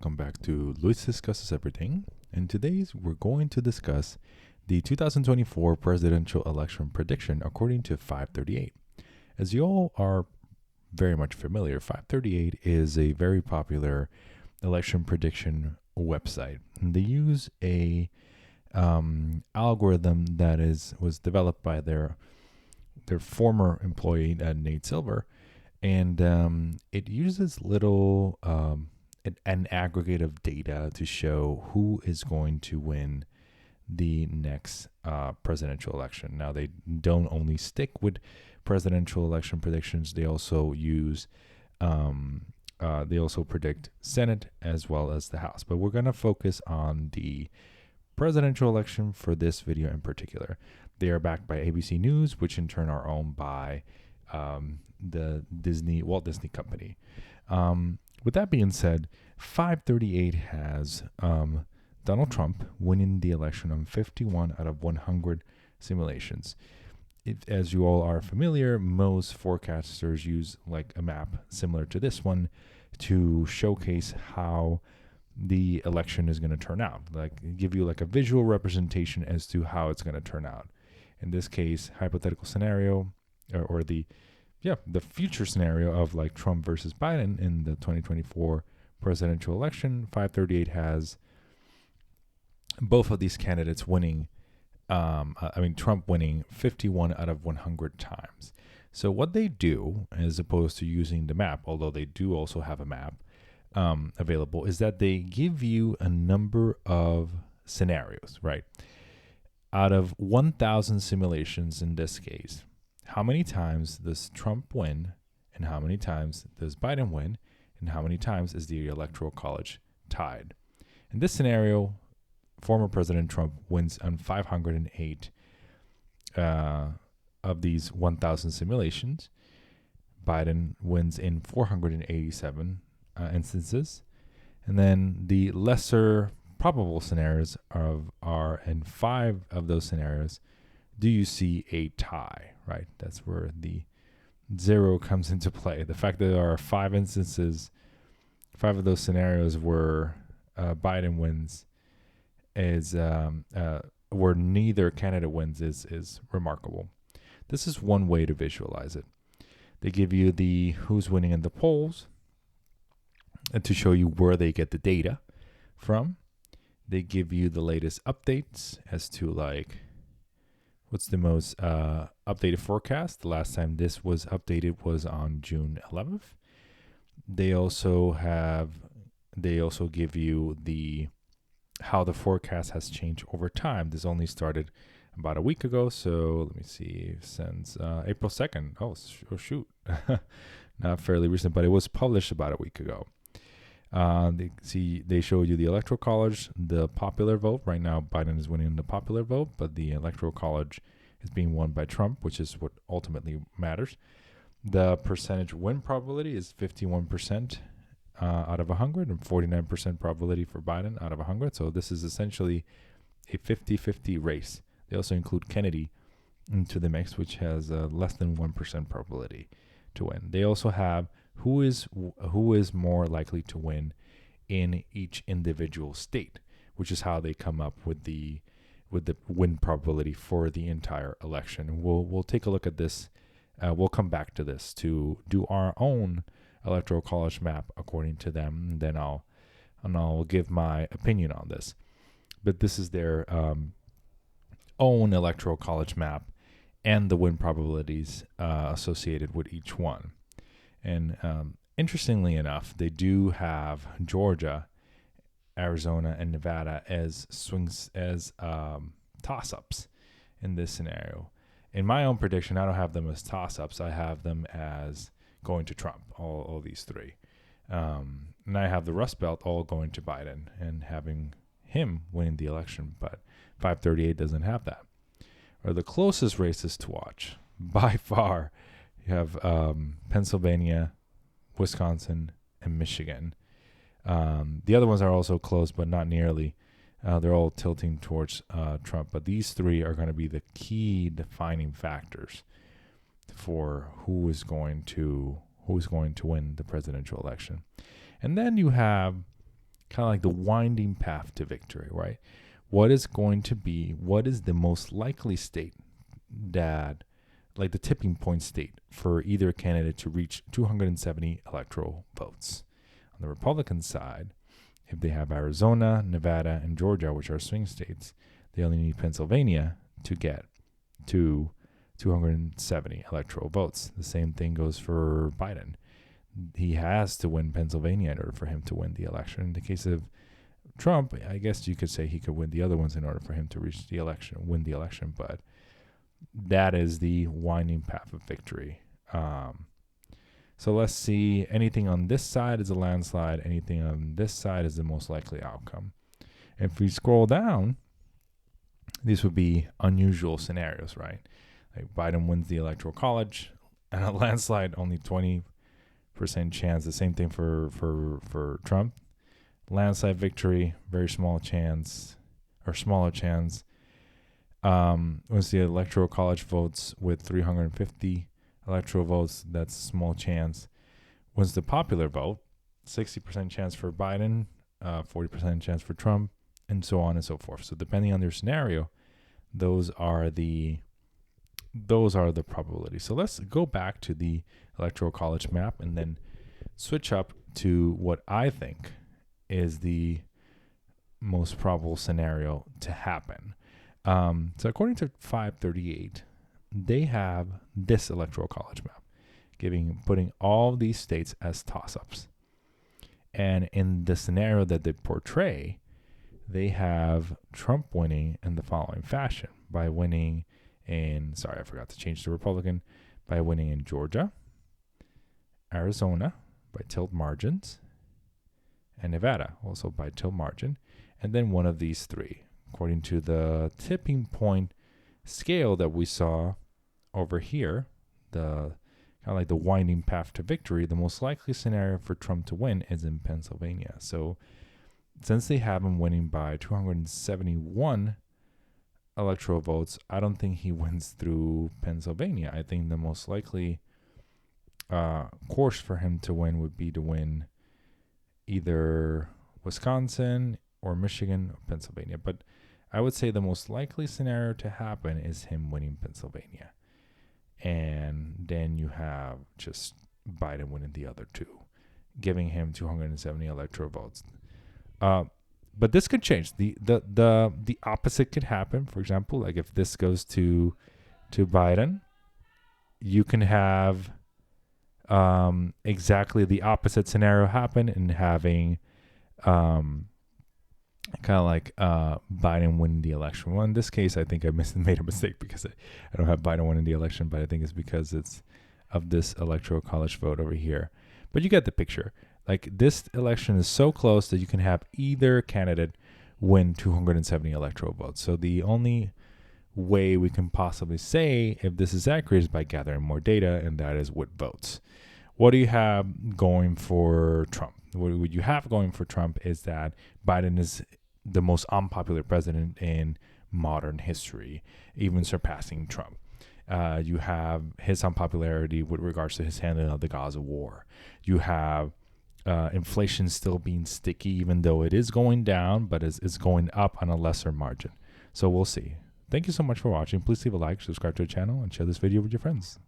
Welcome back to Luis Discusses Everything. And today we're going to discuss the 2024 presidential election prediction according to 538. As you all are very much familiar, 538 is a very popular election prediction website. And they use a algorithm that was developed by their former employee, Nate Silver, and it uses little an aggregate of data to show who is going to win the next presidential election. Now, they don't only stick with presidential election predictions; they also use they also predict Senate as well as the House. But we're going to focus on the presidential election for this video in particular. They are backed by ABC News, which in turn are owned by the Walt Disney Company. With that being said, 538 has Donald Trump winning the election on 51 out of 100 simulations. As you all are familiar, most forecasters use like a map similar to this one to showcase how the election is going to turn out, like give you like a visual representation as to how it's going to turn out. In this case, hypothetical scenario or the future scenario of like Trump versus Biden in the 2024 presidential election. 538 has both of these candidates winning. Trump winning 51 out of 100 times. So what they do, as opposed to using the map, although they do also have a map available, is that they give you a number of scenarios, right? Out of 1,000 simulations in this case, how many times does Trump win, and how many times does Biden win, and how many times is the Electoral College tied? In this scenario, former President Trump wins on 508 of these 1,000 simulations. Biden wins in 487 instances. And then the lesser probable scenarios are in 5 of those scenarios, do you see a tie, right? That's where the 0 comes into play. The fact that there are 5 instances, 5 of those scenarios where Biden wins is where neither candidate wins is remarkable. This is one way to visualize it. They give you the who's winning in the polls and to show you where they get the data from. They give you the latest updates as to like what's the most updated forecast. The last time this was updated was on June 11th. They also give you how the forecast has changed over time. This only started about a week ago. So let me see, since April 2nd. Oh shoot. Not fairly recent, but it was published about a week ago. They show you the Electoral College, the popular vote. Right now, Biden is winning the popular vote, but the Electoral College is being won by Trump, which is what ultimately matters. The percentage win probability is 51% out of 100 and 49% probability for Biden out of 100. So this is essentially a 50-50 race. They also include Kennedy into the mix, which has less than 1% probability to win. They also have who is more likely to win in each individual state, which is how they come up with the win probability for the entire election. We'll take a look at this. We'll come back to this to do our own Electoral College map according to them. And then I'll give my opinion on this. But this is their own Electoral College map and the win probabilities associated with each one. And interestingly enough, they do have Georgia, Arizona, and Nevada as toss-ups in this scenario. In my own prediction, I don't have them as toss-ups. I have them as going to Trump, all these 3. And I have the Rust Belt all going to Biden and having him win the election. But 538 doesn't have that. Or the closest races to watch, by far, you have Pennsylvania, Wisconsin, and Michigan. The other ones are also close, but not nearly. They're all tilting towards Trump. But these 3 are going to be the key defining factors for who is going to win the presidential election. And then you have kind of like the winding path to victory, right? What is the most likely state that, like the tipping point state for either candidate to reach 270 electoral votes? On the Republican side, if they have Arizona, Nevada, and Georgia, which are swing states, they only need Pennsylvania to get to 270 electoral votes. The same thing goes for Biden. He has to win Pennsylvania in order for him to win the election. In the case of Trump, I guess you could say he could win the other ones in order for him to win the election, but that is the winding path of victory. So let's see, anything on this side is a landslide, anything on this side is the most likely outcome. If we scroll down, these would be unusual scenarios, right? Like Biden wins the Electoral College, and a landslide, only 20% chance. The same thing for Trump. Landslide victory, very small chance, or smaller chance. Once the Electoral College votes with 350 electoral votes, that's a small chance. Once the popular vote, 60% chance for Biden, 40% chance for Trump, and so on and so forth. So depending on their scenario, those are the probabilities. So let's go back to the Electoral College map and then switch up to what I think is the most probable scenario to happen. So according to 538, they have this Electoral College map, putting all these states as toss-ups. And in the scenario that they portray, they have Trump winning in the following fashion: by winning in, sorry, I forgot to change to Republican, by winning in Georgia, Arizona by tilt margins, and Nevada also by tilt margin, and then one of these three. According to the tipping point scale that we saw over here, the kind of like the winding path to victory, the most likely scenario for Trump to win is in Pennsylvania. So since they have him winning by 271 electoral votes, I don't think he wins through Pennsylvania. I think the most likely course for him to win would be to win either Wisconsin or Michigan or Pennsylvania. But I would say the most likely scenario to happen is him winning Pennsylvania. And then you have just Biden winning the other two, giving him 270 electoral votes. But this could change. The opposite could happen. For example, like if this goes to Biden, you can have exactly the opposite scenario happen, and having kind of like Biden winning the election. Well, in this case, I think I made a mistake because I don't have Biden winning the election, but I think it's because it's of this Electoral College vote over here. But you get the picture. Like, this election is so close that you can have either candidate win 270 electoral votes. So the only way we can possibly say if this is accurate is by gathering more data, and that is with votes. What do you have going for Trump? What you have going for Trump is that Biden is the most unpopular president in modern history, even surpassing Trump. You have his unpopularity with regards to his handling of the Gaza war. You have inflation still being sticky, even though it is going down, but it's going up on a lesser margin. So we'll see. Thank you so much for watching. Please leave a like, subscribe to the channel, and share this video with your friends.